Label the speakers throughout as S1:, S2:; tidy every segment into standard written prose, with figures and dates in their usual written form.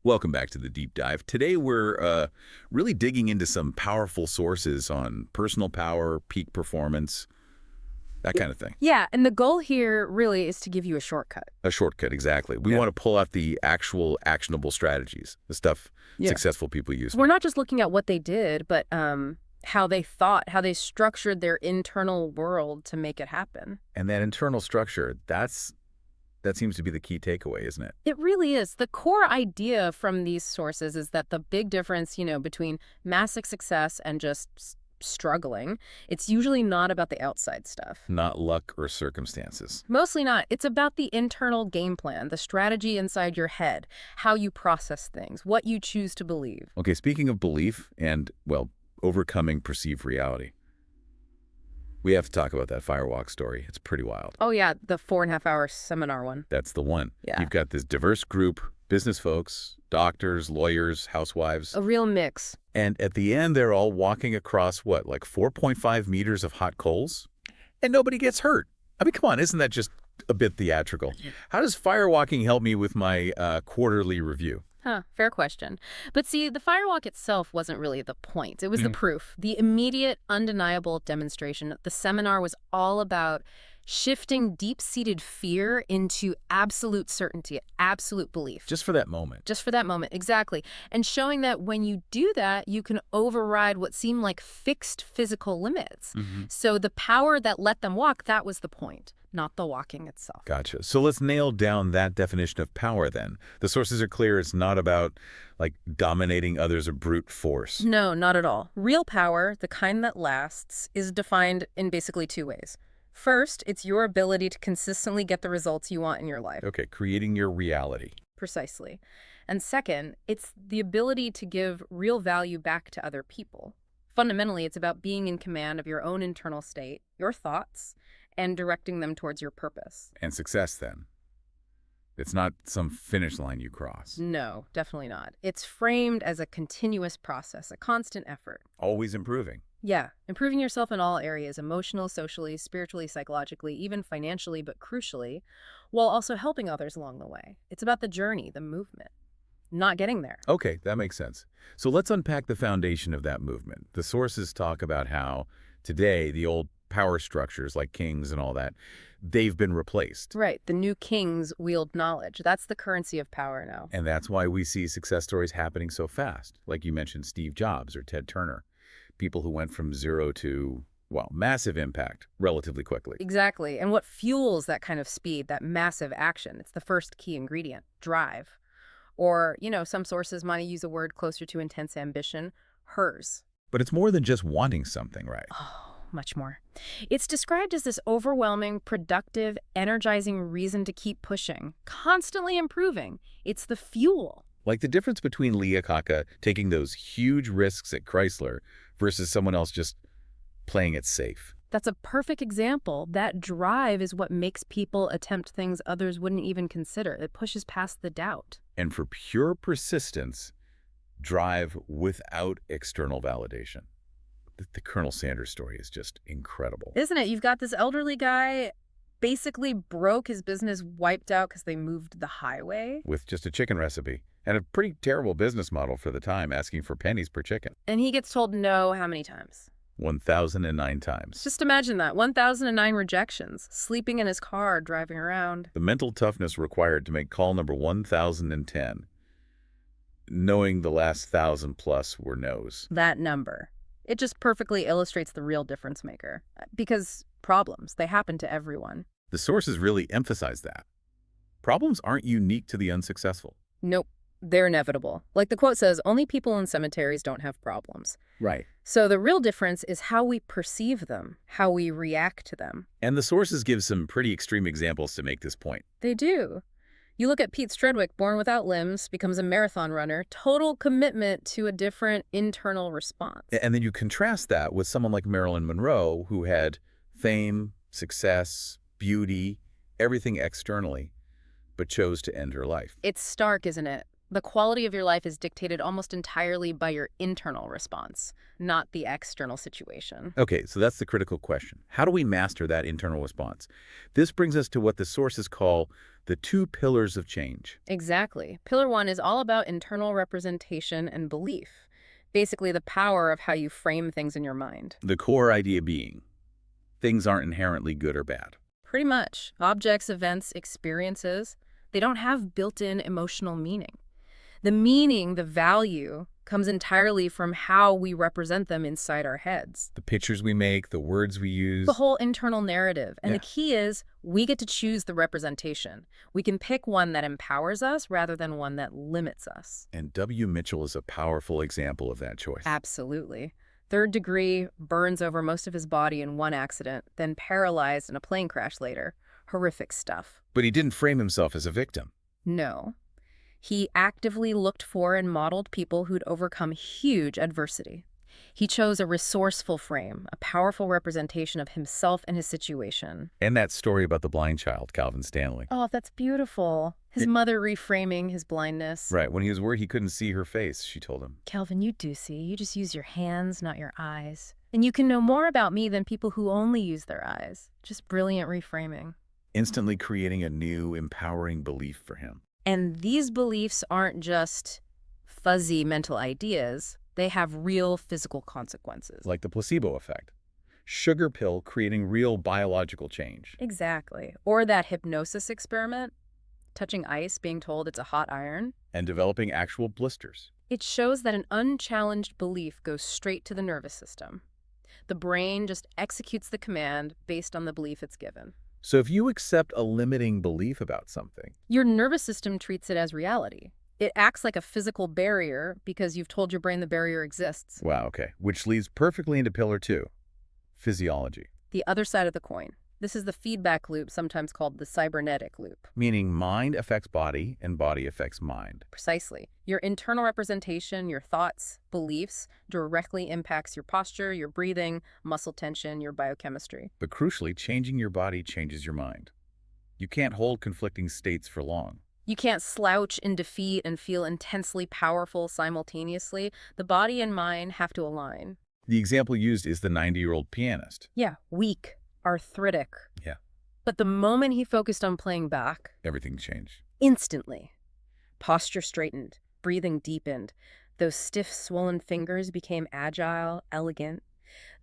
S1: Welcome back to the deep dive. Today we're really digging into some powerful sources on personal power, peak performance, that kind of thing.
S2: Yeah, and the goal here really is to give you a shortcut.
S1: A shortcut, exactly. We want to pull out the actual actionable strategies, the stuff successful people use.
S2: We're not just looking at what they did, but how they thought, how they structured their internal world to make it happen.
S1: And that internal structure, that seems to be the key takeaway, isn't it?
S2: It really is. The core idea from these sources is that the big difference, between massive success and just struggling, it's usually not about the outside stuff.
S1: Not luck or circumstances.
S2: Mostly not. It's about the internal game plan, the strategy inside your head, how you process things, what you choose to believe.
S1: Okay, speaking of belief and, well, overcoming perceived reality, we have to talk about that firewalk story. It's pretty wild.
S2: Oh, yeah, the 4.5-hour seminar one.
S1: That's the one.
S2: Yeah.
S1: You've got this diverse group, business folks, doctors, lawyers, housewives.
S2: A real mix.
S1: And at the end, they're all walking across, what, like 4.5 meters of hot coals? And nobody gets hurt. I mean, come on, isn't that just a bit theatrical? How does firewalking help me with my quarterly review?
S2: Fair question. But see, the firewalk itself wasn't really the point. It was the proof, the immediate, undeniable demonstration. The seminar was all about shifting deep-seated fear into absolute certainty, absolute belief.
S1: Just for that moment.
S2: Just for that moment, exactly. And showing that when you do that, you can override what seemed like fixed physical limits. So the power that let them walk, that was the point, not the walking itself.
S1: Gotcha. So let's nail down that definition of power then. The sources are clear. It's not about, like, dominating others or brute force.
S2: No, not at all. Real power, the kind that lasts, is defined in basically two ways. First, it's your ability to consistently get the results you want in your life.
S1: Okay, creating your reality.
S2: Precisely. And second, it's the ability to give real value back to other people. Fundamentally, it's about being in command of your own internal state, your thoughts, and directing them towards your purpose.
S1: And success, then. It's not some finish line you cross.
S2: No, definitely not. It's framed as a continuous process, a constant effort.
S1: Always improving.
S2: Yeah, improving yourself in all areas, emotional, socially, spiritually, psychologically, even financially, but crucially, while also helping others along the way. It's about the journey, the movement, not getting there.
S1: Okay, that makes sense. So let's unpack the foundation of that movement. The sources talk about how today the old power structures like kings and all that, they've been replaced.
S2: Right. The new kings wield knowledge. That's the currency of power now.
S1: And that's why we see success stories happening so fast. Like you mentioned, Steve Jobs or Ted Turner. People who went from zero to, well, massive impact relatively quickly.
S2: Exactly. And what fuels that kind of speed, that massive action? It's the first key ingredient, drive. Or, some sources might use a word closer to intense ambition, hers.
S1: But it's more than just wanting something, right?
S2: Oh, much more. It's described as this overwhelming, productive, energizing reason to keep pushing, constantly improving. It's the fuel.
S1: Like the difference between Leah Kaka taking those huge risks at Chrysler versus someone else just playing it safe.
S2: That's a perfect example. That drive is what makes people attempt things others wouldn't even consider. It pushes past the doubt.
S1: And for pure persistence, drive without external validation. The Colonel Sanders story is just incredible.
S2: Isn't it? You've got this elderly guy basically broke his business, wiped out because they moved the highway.
S1: With just a chicken recipe. And a pretty terrible business model for the time, asking for pennies per chicken.
S2: And he gets told no how many times?
S1: 1,009 times.
S2: Just imagine that. 1,009 rejections. Sleeping in his car, driving around.
S1: The mental toughness required to make call number 1,010, knowing the last 1,000 plus were no's.
S2: That number. It just perfectly illustrates the real difference maker. Because problems, they happen to everyone.
S1: The sources really emphasize that. Problems aren't unique to the unsuccessful.
S2: Nope. They're inevitable. Like the quote says, only people in cemeteries don't have problems.
S1: Right.
S2: So the real difference is how we perceive them, how we react to them.
S1: And the sources give some pretty extreme examples to make this point.
S2: They do. You look at Pete Stredwick, born without limbs, becomes a marathon runner, total commitment to a different internal response.
S1: And then you contrast that with someone like Marilyn Monroe, who had fame, success, beauty, everything externally, but chose to end her life.
S2: It's stark, isn't it? The quality of your life is dictated almost entirely by your internal response, not the external situation.
S1: Okay, so that's the critical question. How do we master that internal response? This brings us to what the sources call the 2 pillars of change.
S2: Exactly. Pillar 1 is all about internal representation and belief. Basically, the power of how you frame things in your mind.
S1: The core idea being, things aren't inherently good or bad.
S2: Pretty much. Objects, events, experiences, they don't have built-in emotional meaning. The meaning, the value, comes entirely from how we represent them inside our heads.
S1: The pictures we make, the words we use.
S2: The whole internal narrative. And
S1: Yeah.
S2: the key is we get to choose the representation. We can pick one that empowers us rather than one that limits us.
S1: And W. Mitchell is a powerful example of that choice.
S2: Absolutely. 3rd degree, burns over most of his body in one accident, then paralyzed in a plane crash later. Horrific stuff.
S1: But he didn't frame himself as a victim.
S2: No. He actively looked for and modeled people who'd overcome huge adversity. He chose a resourceful frame, a powerful representation of himself and his situation.
S1: And that story about the blind child, Calvin Stanley.
S2: Oh, that's beautiful. His mother reframing his blindness.
S1: Right, when he was worried he couldn't see her face, she told him.
S2: Calvin, you do see. You just use your hands, not your eyes. And you can know more about me than people who only use their eyes. Just brilliant reframing.
S1: Instantly creating a new, empowering belief for him.
S2: And these beliefs aren't just fuzzy mental ideas. They have real physical consequences.
S1: Like the placebo effect. Sugar pill creating real biological change.
S2: Exactly. Or that hypnosis experiment, touching ice, being told it's a hot iron.
S1: And developing actual blisters.
S2: It shows that an unchallenged belief goes straight to the nervous system. The brain just executes the command based on the belief it's given.
S1: So if you accept a limiting belief about something,
S2: Your nervous system treats it as reality. It acts like a physical barrier because you've told your brain the barrier exists.
S1: wow, okay, which leads perfectly into pillar 2, physiology.
S2: The other side of the coin. This is the feedback loop, sometimes called the cybernetic loop.
S1: Meaning mind affects body and body affects mind.
S2: Precisely. Your internal representation, your thoughts, beliefs, directly impacts your posture, your breathing, muscle tension, your biochemistry.
S1: But crucially, changing your body changes your mind. You can't hold conflicting states for long.
S2: You can't slouch in defeat and feel intensely powerful simultaneously. The body and mind have to align.
S1: The example used is the 90-year-old pianist.
S2: Yeah, weak, arthritic.
S1: Yeah.
S2: But the moment he focused on playing Bach,
S1: Everything changed.
S2: instantly, posture straightened, breathing deepened. Those stiff, swollen fingers became agile, elegant.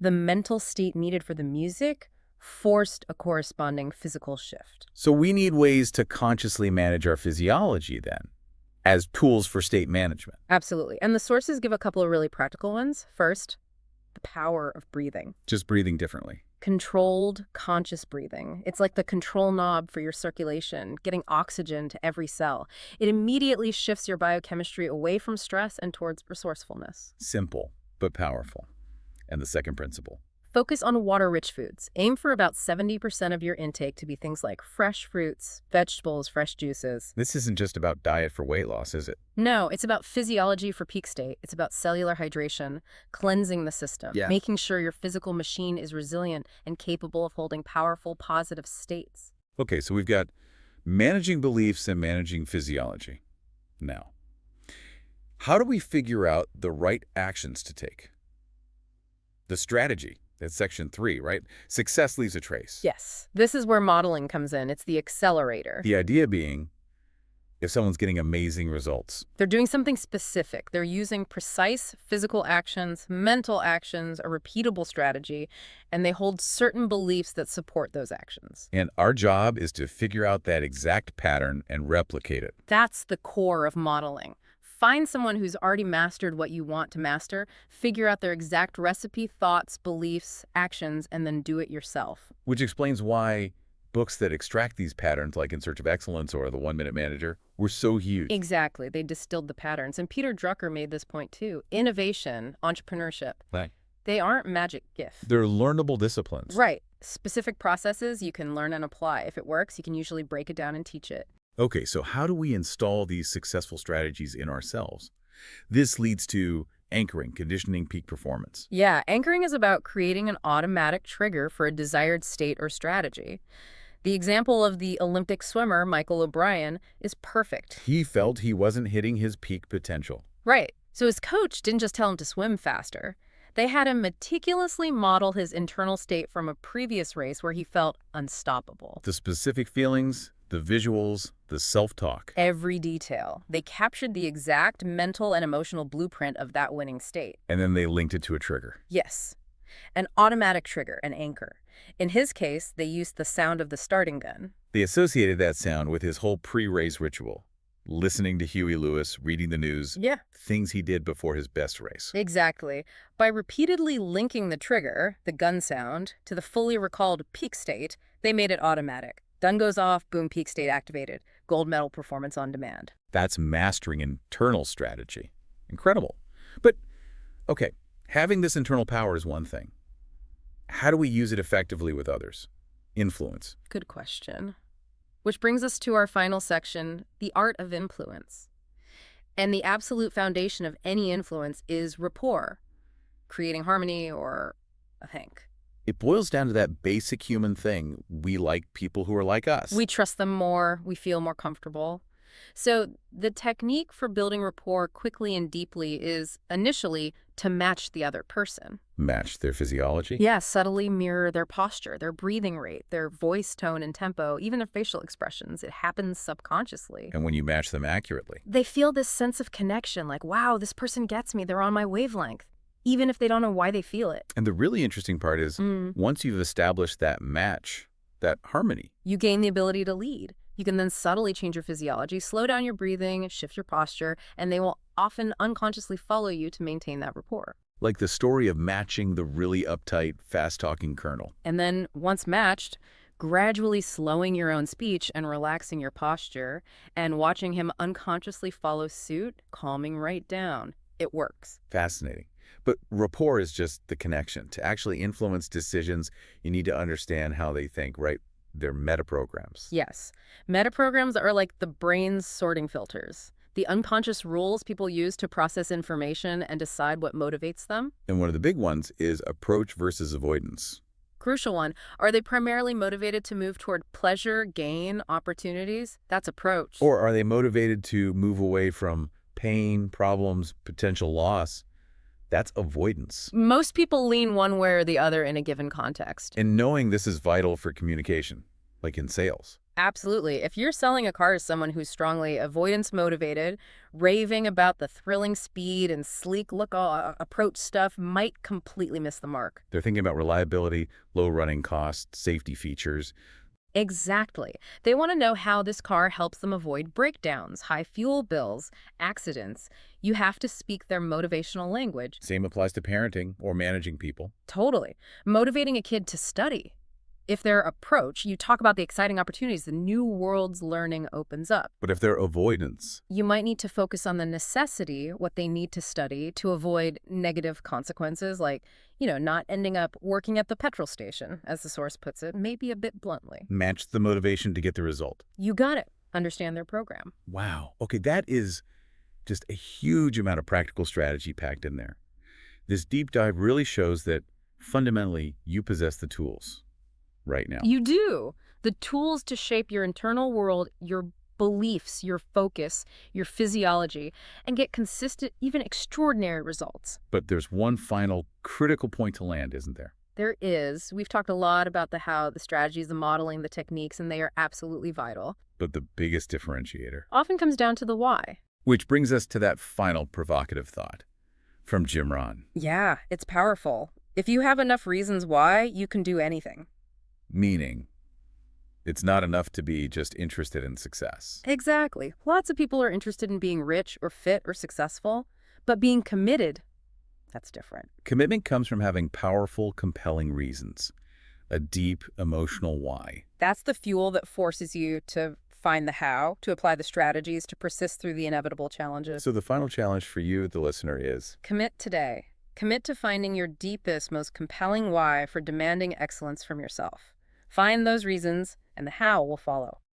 S2: The mental state needed for the music forced a corresponding physical shift.
S1: So we need ways to consciously manage our physiology then, as tools for state management.
S2: Absolutely. And the sources give a couple of really practical ones. First, the power of breathing.
S1: Just breathing differently.
S2: Controlled, conscious breathing. It's like the control knob for your circulation, getting oxygen to every cell. It immediately shifts your biochemistry away from stress and towards resourcefulness.
S1: Simple, but powerful. And the second principle.
S2: Focus on water-rich foods. Aim for about 70% of your intake to be things like fresh fruits, vegetables, fresh juices.
S1: This isn't just about diet for weight loss, is it?
S2: No, it's about physiology for peak state. It's about cellular hydration, cleansing the system, making sure your physical machine is resilient and capable of holding powerful, positive states.
S1: Okay, so we've got managing beliefs and managing physiology. Now, how do we figure out the right actions to take? The strategy. That's section 3, right? Success leaves a trace.
S2: Yes, this is where modeling comes in. It's the accelerator.
S1: The idea being, if someone's getting amazing results,
S2: They're doing something specific. They're using precise physical actions, mental actions, a repeatable strategy, and they hold certain beliefs that support those actions.
S1: and our job is to figure out that exact pattern and replicate it.
S2: That's the core of modeling. Find someone who's already mastered what you want to master, figure out their exact recipe, thoughts, beliefs, actions, and then do it yourself.
S1: Which explains why books that extract these patterns, like In Search of Excellence or The 1-Minute Manager, were so huge.
S2: Exactly. They distilled the patterns. And Peter Drucker made this point too. Innovation, entrepreneurship,
S1: Right.
S2: they aren't magic gifts.
S1: They're learnable disciplines.
S2: Right. Specific processes you can learn and apply. If it works, you can usually break it down and teach it.
S1: Okay, so how do we install these successful strategies in ourselves? This leads to anchoring, conditioning peak performance.
S2: Yeah, anchoring is about creating an automatic trigger for a desired state or strategy. The example of the Olympic swimmer, Michael O'Brien, is perfect.
S1: He felt he wasn't hitting his peak potential.
S2: Right. So his coach didn't just tell him to swim faster. They had him meticulously model his internal state from a previous race where he felt unstoppable.
S1: The specific feelings, the visuals, the self-talk.
S2: Every detail. They captured the exact mental and emotional blueprint of that winning state.
S1: And then they linked it to a trigger.
S2: Yes. An automatic trigger, an anchor. In his case, they used the sound of the starting gun.
S1: They associated that sound with his whole pre-race ritual. Listening to Huey Lewis, reading the news.
S2: Yeah.
S1: Things he did before his best race.
S2: Exactly. By repeatedly linking the trigger, the gun sound, to the fully recalled peak state, they made it automatic. Gun goes off, boom, peak state activated. Gold medal performance on demand.
S1: That's mastering internal strategy. Incredible. But, okay, having this internal power is one thing. How do we use it effectively with others? Influence.
S2: Good question. Which brings us to our final section, the art of influence. And the absolute foundation of any influence is rapport, creating harmony, or I think.
S1: It boils down to that basic human thing. We like people who are like us.
S2: We trust them more, we feel more comfortable. So the technique for building rapport quickly and deeply is initially to match the other person.
S1: Match their physiology?
S2: Yeah, subtly mirror their posture, their breathing rate, their voice tone and tempo, even their facial expressions. It happens subconsciously.
S1: And when you match them accurately?
S2: They feel this sense of connection, like, wow, this person gets me, they're on my wavelength, even if they don't know why they feel it.
S1: And the really interesting part is, once you've established that match, that harmony,
S2: you gain the ability to lead. You can then subtly change your physiology, slow down your breathing, shift your posture, and they will often unconsciously follow you to maintain that rapport.
S1: like the story of matching the really uptight, fast-talking colonel.
S2: And then, once matched, gradually slowing your own speech and relaxing your posture, and watching him unconsciously follow suit, calming right down. It works.
S1: Fascinating. But rapport is just the connection. To actually influence decisions, you need to understand how they think, right? They're metaprograms.
S2: Yes. Metaprograms are like the brain's sorting filters. The unconscious rules people use to process information and decide what motivates them.
S1: And one of the big ones is approach versus avoidance.
S2: Crucial one. Are they primarily motivated to move toward pleasure, gain, opportunities? That's approach.
S1: Or are they motivated to move away from pain, problems, potential loss? That's avoidance.
S2: Most people lean one way or the other in a given context.
S1: And knowing this is vital for communication, like in sales.
S2: Absolutely. If you're selling a car to someone who's strongly avoidance motivated, raving about the thrilling speed and sleek look approach stuff might completely miss the mark.
S1: They're thinking about reliability, low running costs, safety features.
S2: Exactly. They want to know how this car helps them avoid breakdowns, high fuel bills, accidents. You have to speak their motivational language.
S1: Same applies to parenting or managing people.
S2: Totally. Motivating a kid to study. If their approach, you talk about the exciting opportunities, the new world's learning opens up.
S1: But if they're avoidance,
S2: You might need to focus on the necessity, what they need to study to avoid negative consequences, like, not ending up working at the petrol station, as the source puts it, maybe a bit bluntly.
S1: match the motivation to get the result.
S2: You got it. Understand their program.
S1: Wow. Okay, that is just a huge amount of practical strategy packed in there. This deep dive really shows that fundamentally you possess the tools right now.
S2: You do. The tools to shape your internal world, your beliefs, your focus, your physiology, and get consistent, even extraordinary results.
S1: But there's one final critical point to land, isn't there?
S2: There is. We've talked a lot about the strategies, the modeling, the techniques, and they are absolutely vital.
S1: But the biggest differentiator.
S2: Often comes down to the why.
S1: Which brings us to that final provocative thought from Jim Rohn.
S2: Yeah, it's powerful. If you have enough reasons why, you can do anything.
S1: Meaning, it's not enough to be just interested in success.
S2: Exactly. Lots of people are interested in being rich or fit or successful, but being committed, that's different.
S1: Commitment comes from having powerful, compelling reasons, a deep emotional why.
S2: That's the fuel that forces you to find the how, to apply the strategies, to persist through the inevitable challenges.
S1: So the final challenge for you, the listener, is
S2: Commit today. Commit to finding your deepest, most compelling why for demanding excellence from yourself. Find those reasons, and the how will follow.